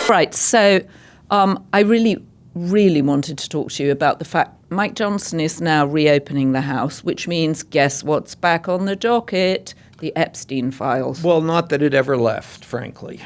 Right, so I really, really wanted to talk to you about the fact Mike Johnson is now reopening the House, which means guess what's back on the docket? The Epstein files. Well, not that it ever left, frankly.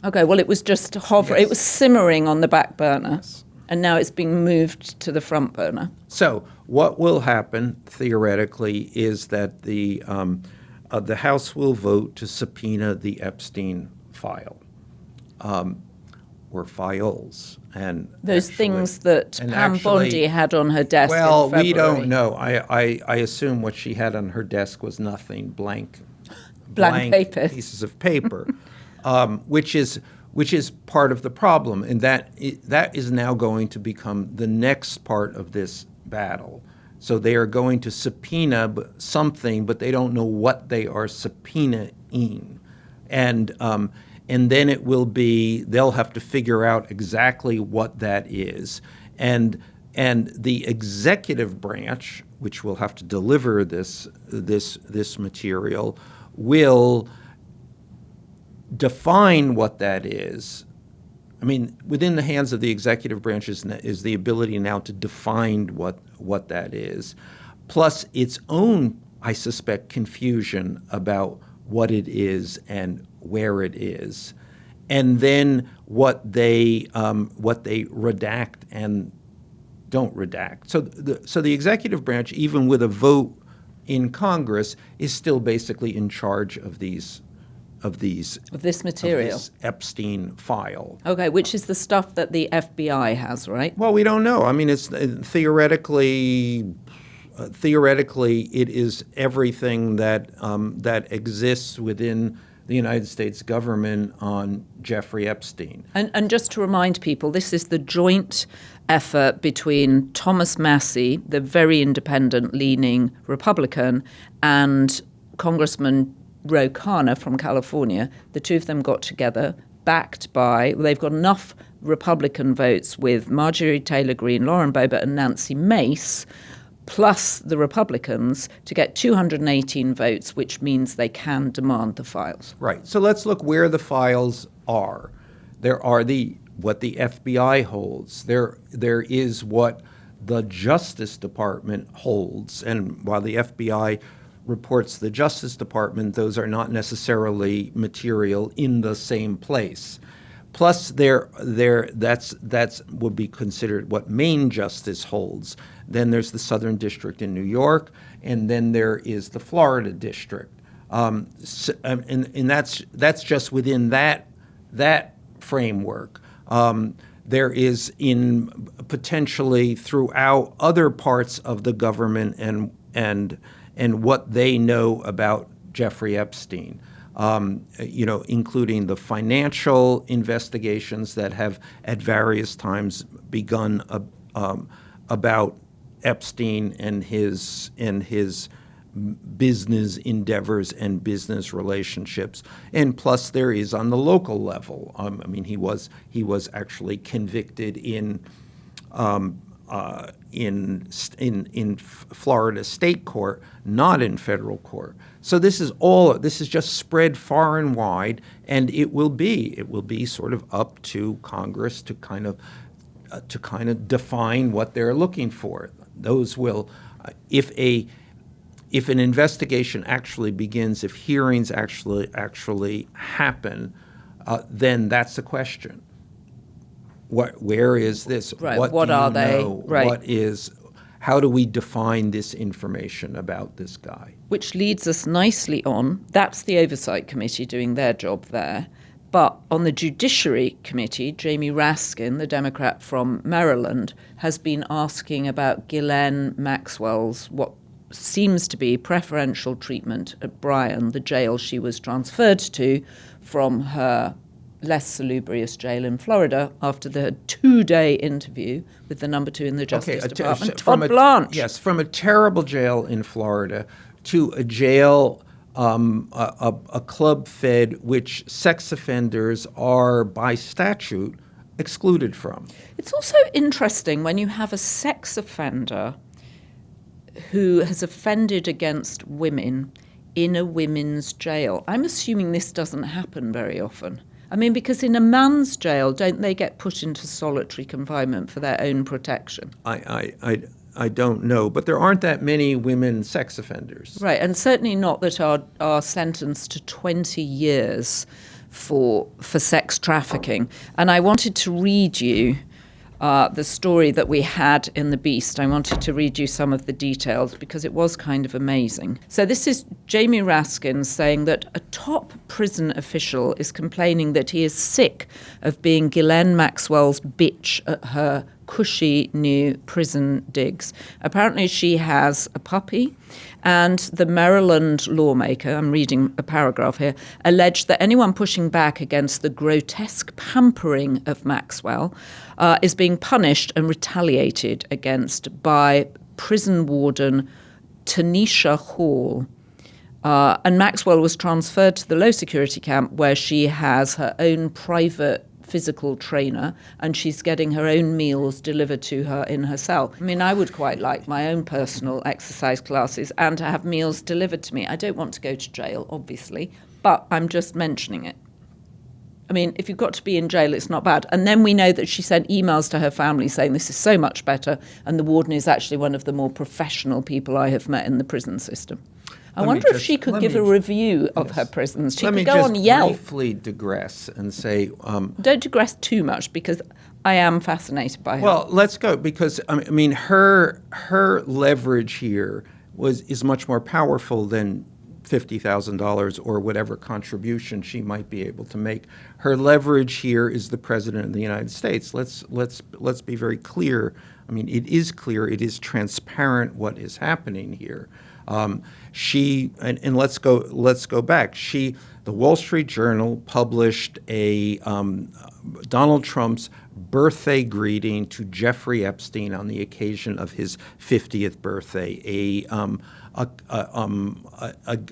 Okay, well, it was just hovering. Yes. It was simmering on the back burner, Yes. and now it's being moved to the front burner. So what will happen, theoretically, is that the House will vote to subpoena the Epstein file, or files. And Those actually- things that and Pam actually- Bondi had on her desk Well, in February. we don't know. I assume what she had on her desk was nothing, blank paper. pieces of paper, which is part of the problem, and that is now going to become the next part of this battle. So they are going to subpoena something, but they don't know what they are subpoenaing, and then it will be they'll have to figure out exactly what that is, and the executive branch, which will have to deliver this material, will define what that is. I mean, within the hands of the executive branch is the ability now to define what that is, plus its own, I suspect, confusion about what it is and where it is, and then what they redact and don't redact. So the executive branch, even with a vote in Congress, is still basically in charge of this material. of this Epstein file. Okay, which is the stuff that the FBI has, right? Well, we don't know. I mean, it's theoretically, it is everything that exists within the United States government on Jeffrey Epstein. And just to remind people, this is the joint effort between Thomas Massie, the very independent-leaning Republican, and Congressman Ro Khanna from California. The two of them got together, they've got enough Republican votes with Marjorie Taylor Greene, Lauren Boebert, and Nancy Mace, plus the Republicans, to get 218 votes, which means they can demand the files. Right. So let's look where the files are. There are what the FBI holds. There is what the Justice Department holds. And while the FBI reports the Justice Department, those are not necessarily material in the same place. Plus, that's would be considered what Main Justice holds. Then there's the Southern District in New York, and then there is the Florida District, and that's just within that framework. There is in potentially throughout other parts of the government and what they know about Jeffrey Epstein. Including the financial investigations that have at various times begun about Epstein and his business endeavors and business relationships, and plus there is on the local level. He was actually convicted in Florida state court, not in federal court. So this is just spread far and wide, and it will be sort of up to Congress to kind of define what they're looking for. Those will, if an investigation actually begins, if hearings actually happen, then that's the question. Where is this? Right. What are they? Know? Right. How do we define this information about this guy? Which leads us nicely on. That's the Oversight Committee doing their job there. But on the Judiciary Committee, Jamie Raskin, the Democrat from Maryland, has been asking about Ghislaine Maxwell's what seems to be preferential treatment at Bryan, the jail she was transferred to from her less salubrious jail in Florida after the 2-day interview with the number 2 in the Justice Department, Todd Blanche. Yes, from a terrible jail in Florida to a jail, a club fed, which sex offenders are by statute excluded from. It's also interesting when you have a sex offender who has offended against women in a women's jail. I'm assuming this doesn't happen very often. I mean, because in a man's jail, don't they get put into solitary confinement for their own protection? I don't know, but there aren't that many women sex offenders. Right, and certainly not that are sentenced to 20 years for sex trafficking. And I wanted to read you the story that we had in The Beast. I wanted to read you some of the details because it was kind of amazing. So this is Jamie Raskin saying that a top prison official is complaining that he is sick of being Ghislaine Maxwell's bitch at her cushy new prison digs. Apparently she has a puppy, and the Maryland lawmaker, I'm reading a paragraph here, alleged that anyone pushing back against the grotesque pampering of Maxwell is being punished and retaliated against by prison warden Tanisha Hall. And Maxwell was transferred to the low security camp where she has her own private physical trainer, and she's getting her own meals delivered to her in her cell. I mean, I would quite like my own personal exercise classes and to have meals delivered to me. I don't want to go to jail, obviously, but I'm just mentioning it. I mean, if you've got to be in jail, it's not bad. And then we know that she sent emails to her family saying this is so much better, and the warden is actually one of the more professional people I have met in the prison system. I wonder if she could give a review of her prisons. She could go on Yelp. Let me just briefly digress and say... Don't digress too much, because I am fascinated by her. Well, let's go, because, I mean, her leverage here is much more powerful than $50,000 or whatever contribution she might be able to make. Her leverage here is the President of the United States. Let's be very clear. I mean, it is clear, it is transparent what is happening here. Let's go back. The Wall Street Journal published a Donald Trump's birthday greeting to Jeffrey Epstein on the occasion of his 50th birthday.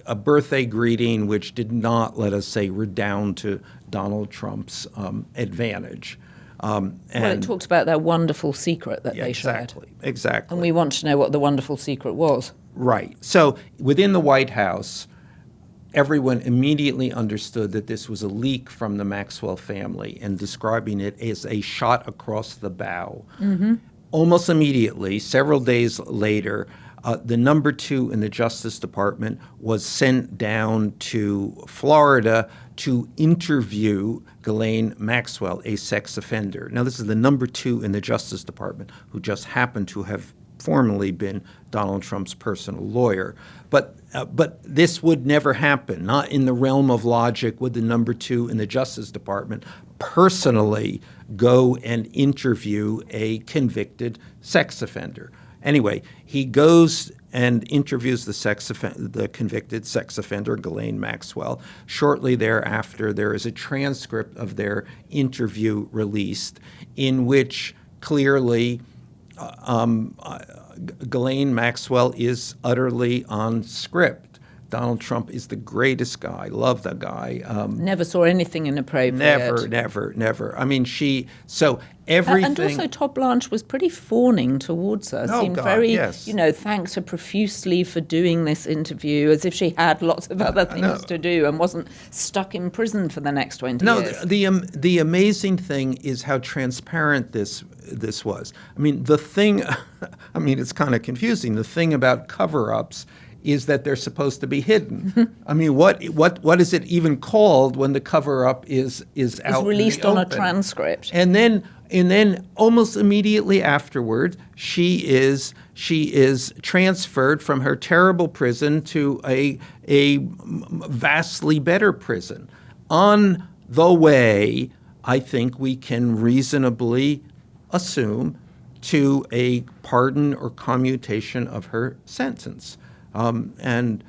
A birthday greeting which did not, let us say, redound to Donald Trump's advantage. Well, it talks about their wonderful secret that they shared. Exactly. And we want to know what the wonderful secret was. Right. So within the White House, everyone immediately understood that this was a leak from the Maxwell family and describing it as a shot across the bow. Mm-hmm. Almost immediately, several days later, the number 2 in the Justice Department was sent down to Florida to interview Ghislaine Maxwell, a sex offender. Now, this is the number 2 in the Justice Department, who just happened to have formerly been Donald Trump's personal lawyer. But this would never happen. Not in the realm of logic would the number 2 in the Justice Department personally go and interview a convicted sex offender. Anyway, he goes and interviews the convicted sex offender, Ghislaine Maxwell. Shortly thereafter, there is a transcript of their interview released in which clearly Ghislaine Maxwell is utterly on script. Donald Trump is the greatest guy. Love the guy. Never saw anything inappropriate. Never. I mean, everything. And also, Todd Blanche was pretty fawning towards her. Seemed very, thanked her profusely for doing this interview, as if she had lots of other things to do and wasn't stuck in prison for the next 20 years. No, the amazing thing is how transparent this was. I mean, it's kind of confusing. The thing about cover-ups is that they're supposed to be hidden. I mean, what is it even called when the cover-up is out? It's released on a transcript. And then almost immediately afterward, she is transferred from her terrible prison to a vastly better prison. On the way, I think we can reasonably assume, to a pardon or commutation of her sentence. And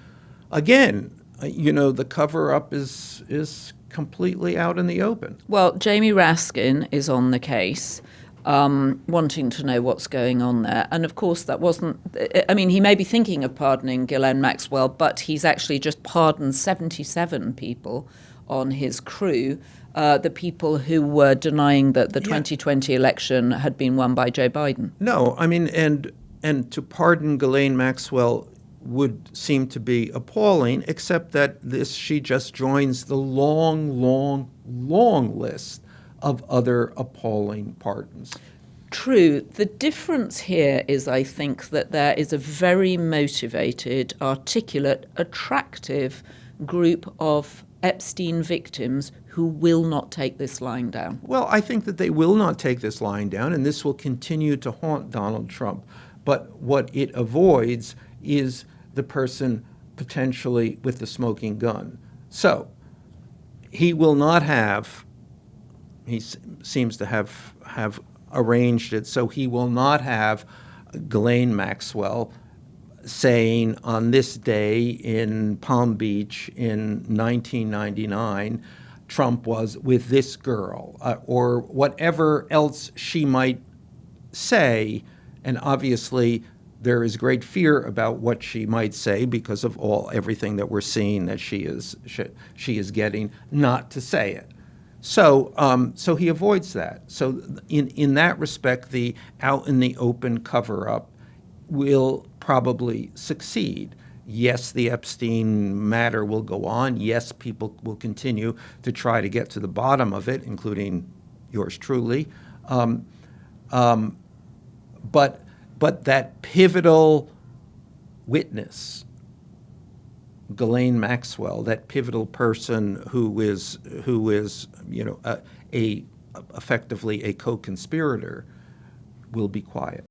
again, the cover-up is completely out in the open. Well, Jamie Raskin is on the case, wanting to know what's going on there. And of course, that wasn't, he may be thinking of pardoning Ghislaine Maxwell, but he's actually just pardoned 77 people on his crew, the people who were denying that the 2020 election had been won by Joe Biden. No, and to pardon Ghislaine Maxwell would seem to be appalling, except that she just joins the long, long, long list of other appalling pardons. True. The difference here is, I think, that there is a very motivated, articulate, attractive group of Epstein victims who will not take this lying down. Well, I think that they will not take this lying down, and this will continue to haunt Donald Trump. But what it avoids is the person potentially with the smoking gun. So he will not have, he seems to have arranged it, so he will not have Ghislaine Maxwell saying on this day in Palm Beach in 1999, Trump was with this girl, or whatever else she might say. And obviously, there is great fear about what she might say because of everything that we're seeing that she is getting not to say it. So he avoids that. So in that respect, the out in the open cover-up will probably succeed. Yes, the Epstein matter will go on. Yes, people will continue to try to get to the bottom of it, including yours truly. But that pivotal witness, Ghislaine Maxwell, that pivotal person who is effectively a co-conspirator, will be quiet.